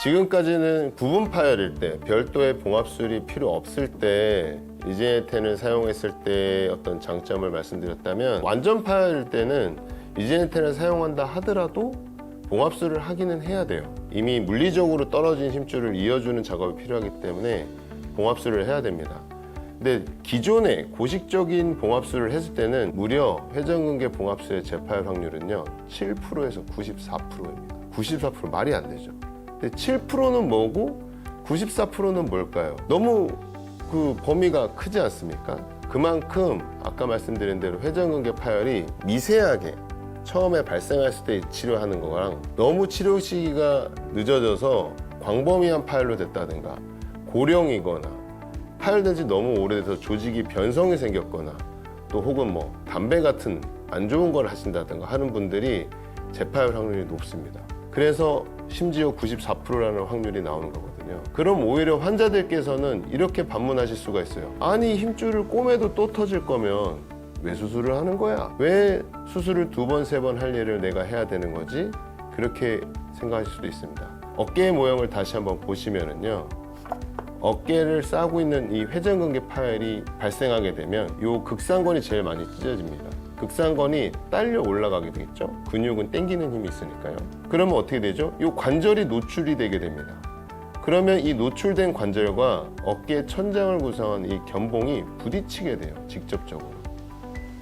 지금까지는 구분 파열일 때, 별도의 봉합술이 필요 없을 때 리제네텐을 사용했을 때 어떤 장점을 말씀드렸다면, 완전 파열일 때는 리제네텐을 사용한다 하더라도 봉합술을 하기는 해야 돼요. 이미 물리적으로 떨어진 힘줄을 이어주는 작업이 필요하기 때문에 봉합술을 해야 됩니다. 근데 기존에 고식적인 봉합술을 했을 때는 무려 회전근개 봉합술의 재파열 확률은요 7%에서 94%입니다. 94% 말이 안 되죠. 근데 7%는 뭐고 94%는 뭘까요? 너무 그 범위가 크지 않습니까? 그만큼 아까 말씀드린 대로 회전근개 파열이 미세하게 처음에 발생했을 때 치료하는 거랑 너무 치료 시기가 늦어져서 광범위한 파열로 됐다든가, 고령이거나 파열된 지 너무 오래돼서 조직이 변성이 생겼거나, 또 혹은 뭐 담배 같은 안 좋은 걸 하신다든가 하는 분들이 재파열 확률이 높습니다. 그래서 심지어 94%라는 확률이 나오는 거거든요. 그럼 오히려 환자들께서는 이렇게 반문하실 수가 있어요. 아니, 힘줄을 꼬매도 또 터질 거면 왜 수술을 하는 거야? 왜 수술을 2번, 3번 할 일을 내가 해야 되는 거지? 그렇게 생각하실 수도 있습니다. 어깨의 모형을 다시 한번 보시면은요, 어깨를 싸고 있는 이 회전근개 파열이 발생하게 되면 이 극상권이 제일 많이 찢어집니다. 극상권이 딸려 올라가게 되겠죠. 근육은 당기는 힘이 있으니까요. 그러면 어떻게 되죠? 이 관절이 노출이 되게 됩니다. 그러면 이 노출된 관절과 어깨 천장을 구성한 이 견봉이 부딪히게 돼요, 직접적으로.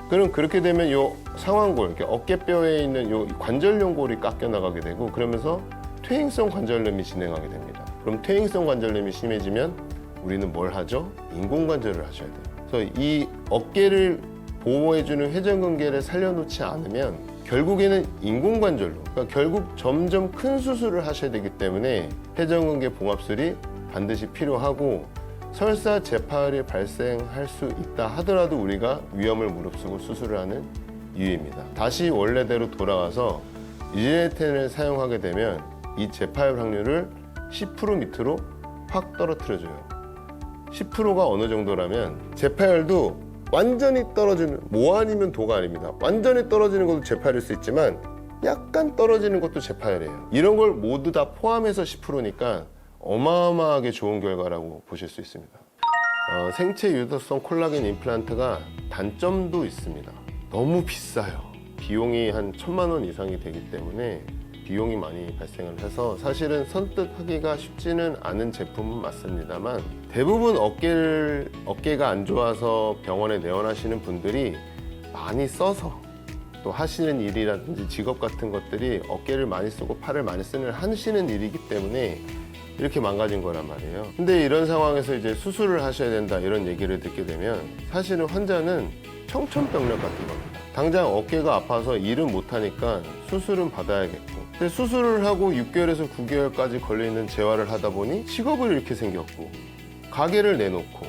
그럼 그렇게 되면 이 상완골, 이렇게 어깨뼈에 있는 이 관절연골이 깎여 나가게 되고, 그러면서 퇴행성 관절염이 진행하게 됩니다. 그럼 퇴행성 관절염이 심해지면 우리는 뭘 하죠? 인공관절을 하셔야 돼요. 그래서 이 어깨를 보호해주는 회전근개를 살려놓지 않으면 결국에는 인공관절로, 그러니까 결국 점점 큰 수술을 하셔야 되기 때문에 회전근개 봉합술이 반드시 필요하고, 설사 재파열이 발생할 수 있다 하더라도 우리가 위험을 무릅쓰고 수술을 하는 이유입니다. 다시 원래대로 돌아가서 리제네텐을 사용하게 되면 이 재파열 확률을 10% 밑으로 확 떨어뜨려줘요. 10%가 어느 정도라면, 재파열도 완전히 떨어지는, 뭐 아니면 도가 아닙니다. 완전히 떨어지는 것도 재파열일 수 있지만 약간 떨어지는 것도 재파열이에요. 이런 걸 모두 다 포함해서 10%니까 어마어마하게 좋은 결과라고 보실 수 있습니다. 생체 유도성 콜라겐 임플란트가 단점도 있습니다. 너무 비싸요. 비용이 한 1,000만 원 이상이 되기 때문에 비용이 많이 발생을 해서 사실은 선뜻 하기가 쉽지는 않은 제품은 맞습니다만, 대부분 어깨가 안 좋아서 병원에 내원하시는 분들이 많이 써서 또 하시는 일이라든지 직업 같은 것들이 어깨를 많이 쓰고 팔을 많이 하시는 일이기 때문에 이렇게 망가진 거란 말이에요. 근데 이런 상황에서 이제 수술을 하셔야 된다 이런 얘기를 듣게 되면 사실은 환자는 청천벽력 같은 겁니다. 당장 어깨가 아파서 일은 못하니까 수술은 받아야겠고, 근데 수술을 하고 6개월에서 9개월까지 걸리는 재활을 하다 보니 직업을 잃게 생겼고 가게를 내놓고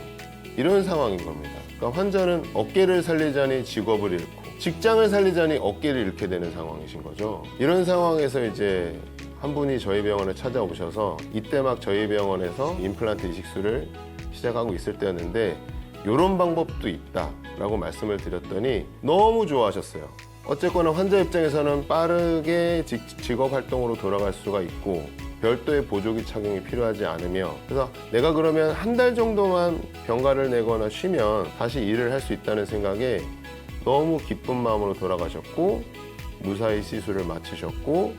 이런 상황인 겁니다. 그러니까 환자는 어깨를 살리자니 직업을 잃고 직장을 살리자니 어깨를 잃게 되는 상황이신 거죠. 이런 상황에서 이제 한 분이 저희 병원에 찾아오셔서, 이때 막 저희 병원에서 임플란트 이식술을 시작하고 있을 때였는데 이런 방법도 있다라고 말씀을 드렸더니 너무 좋아하셨어요. 어쨌거나 환자 입장에서는 빠르게 직업 활동으로 돌아갈 수가 있고 별도의 보조기 착용이 필요하지 않으며, 그래서 내가 그러면 한 달 정도만 병가를 내거나 쉬면 다시 일을 할 수 있다는 생각에 너무 기쁜 마음으로 돌아가셨고 무사히 시술을 마치셨고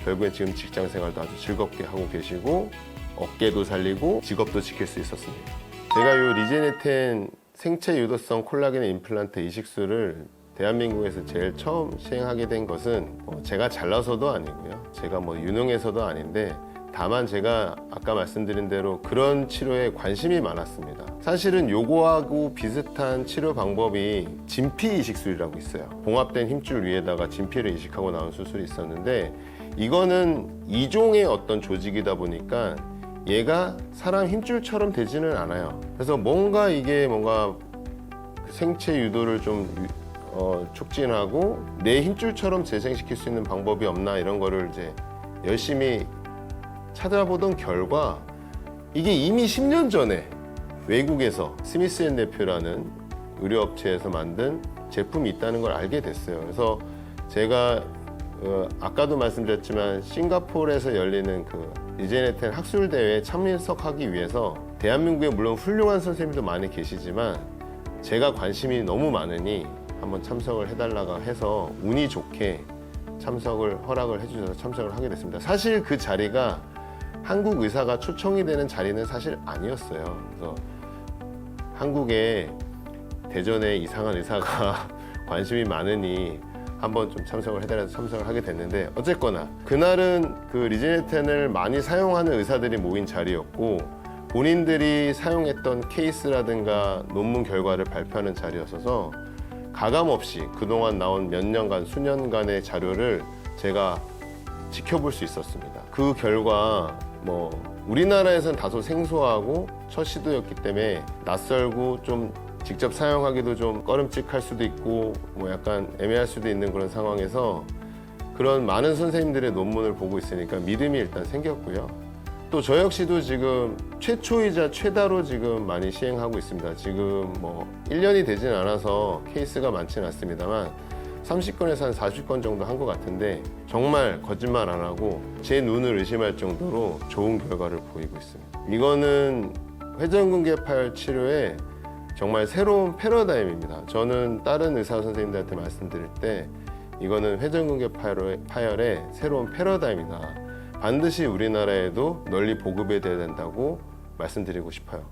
결국엔 지금 직장 생활도 아주 즐겁게 하고 계시고 어깨도 살리고 직업도 지킬 수 있었습니다. 제가 이 리제네텐 생체 유도성 콜라겐 임플란트 이식술을 대한민국에서 제일 처음 시행하게 된 것은 제가 잘나서도 아니고요, 제가 뭐 유능해서도 아닌데, 다만 제가 아까 말씀드린 대로 그런 치료에 관심이 많았습니다. 사실은 요거하고 비슷한 치료 방법이 진피 이식술이라고 있어요. 봉합된 힘줄 위에다가 진피를 이식하고 나온 수술이 있었는데, 이거는 이종의 어떤 조직이다 보니까 얘가 사람 힘줄처럼 되지는 않아요. 그래서 이게 뭔가 생체 유도를 좀 촉진하고 내 힘줄처럼 재생시킬 수 있는 방법이 없나, 이런 거를 이제 열심히 찾아보던 결과 이게 이미 10년 전에 외국에서 스미스 앤 네표라는 의료업체에서 만든 제품이 있다는 걸 알게 됐어요. 그래서 제가 아까도 말씀드렸지만 싱가포르에서 열리는 그 리제네텐 학술대회에 참석하기 위해서 대한민국에 물론 훌륭한 선생님도 많이 계시지만 제가 관심이 너무 많으니 한번 참석을 해달라고 해서 운이 좋게 참석을 허락을 해주셔서 참석을 하게 됐습니다. 사실 그 자리가 한국 의사가 초청이 되는 자리는 사실 아니었어요. 그래서 한국에 대전에 이상한 의사가 관심이 많으니 한번 좀 참석을 해달라서 참석을 하게 됐는데 어쨌거나 그날은 그 리제네텐을 많이 사용하는 의사들이 모인 자리였고 본인들이 사용했던 케이스라든가 논문 결과를 발표하는 자리였어서 가감없이 그동안 나온 몇 년간 수년간의 자료를 제가 지켜볼 수 있었습니다. 그 결과 뭐 우리나라에서는 다소 생소하고 첫 시도였기 때문에 낯설고 좀 직접 사용하기도 좀 꺼림칙할 수도 있고 뭐 약간 애매할 수도 있는 그런 상황에서 그런 많은 선생님들의 논문을 보고 있으니까 믿음이 일단 생겼고요. 또 저 역시도 지금 최초이자 최다로 지금 많이 시행하고 있습니다. 지금 뭐 1년이 되진 않아서 케이스가 많지는 않습니다만 30건에서 한 40건 정도 한 것 같은데 정말 거짓말 안 하고 제 눈을 의심할 정도로 좋은 결과를 보이고 있습니다. 이거는 회전근개 파열 치료의 정말 새로운 패러다임입니다. 저는 다른 의사 선생님들한테 말씀드릴 때 이거는 회전근개 파열의 새로운 패러다임이다. 반드시 우리나라에도 널리 보급이 돼야 된다고 말씀드리고 싶어요.